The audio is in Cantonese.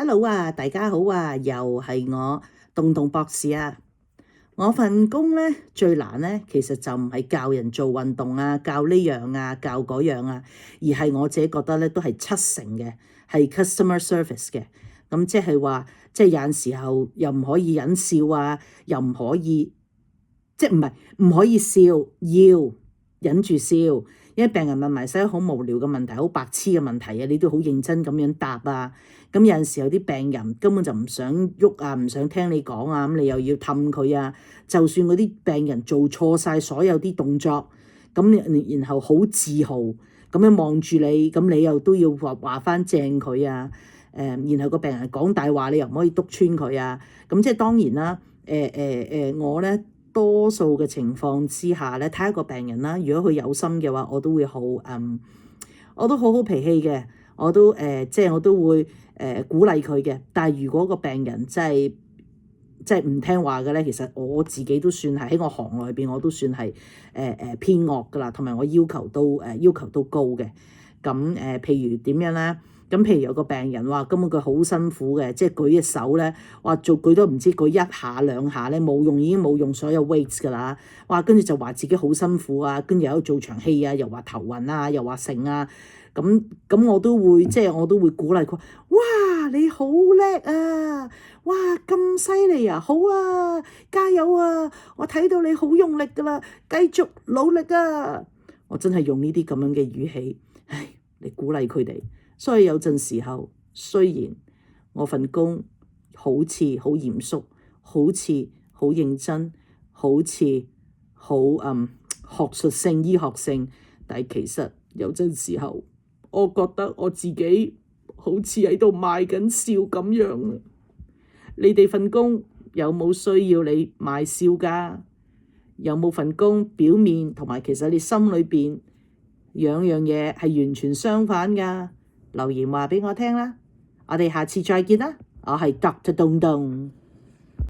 Hello 啊，大家好啊，又係我洞洞博士啊。我份工咧最難咧，其實就唔係教人做運動啊，教呢樣啊，教嗰樣啊，而係我自己覺得咧都係七成嘅，係 customer service 嘅。咁即係話，即係有陣時候又唔可以忍笑啊，又唔可以，即係唔可以笑，要忍住笑。因為病人問埋晒好無聊嘅問題，好白痴嘅問題啊，你都好認真咁樣答啊。咁有陣時候啲病人根本就唔想喐啊，唔想聽你講啊，咁你又要氹佢啊。就算嗰啲病人做錯晒所有啲動作，咁然後好自豪咁樣望住你，咁你又都要話翻正佢啊。然後個病人講大話，你又唔可以督穿佢啊。咁即係當然啦。我咧多數嘅情況之下咧，睇下個病人啦。如果佢有心嘅話，我都會我都好脾氣嘅，我都即係我都會鼓勵佢嘅。但係如果個病人真係唔聽話嘅咧，其實我自己都算係喺我行內邊，我都算係偏惡噶啦，同埋我要求都高嘅。咁譬如點樣咧？咁譬如有個病人話根本佢好辛苦嘅，即係舉隻手咧，話舉都唔知舉一下兩下咧，冇用，已經冇用所有 weights 噶啦。哇，跟住就話自己好辛苦啊，跟住又喺度做場戲啊，又話頭暈啊，又話剩啊。咁我都會我都會鼓勵佢。哇，你好叻啊！哇，咁犀利啊！好啊，加油啊！我睇到你好用力噶啦，繼續努力啊！我真係用呢啲咁樣嘅語氣嚟鼓勵佢哋。所以有陣時候，雖然我份工好似好嚴肅，好似好認真，好似好學術性、醫學性，但係其實有陣時候，我覺得我自己好似喺度賣緊笑咁樣啊！你哋份工有冇需要你賣笑㗎？有冇份工表面同埋其實你心裏邊兩樣嘢係完全相反㗎？留言話畀我聽啦，我哋下次再見啦，我係 Dr. 洞洞。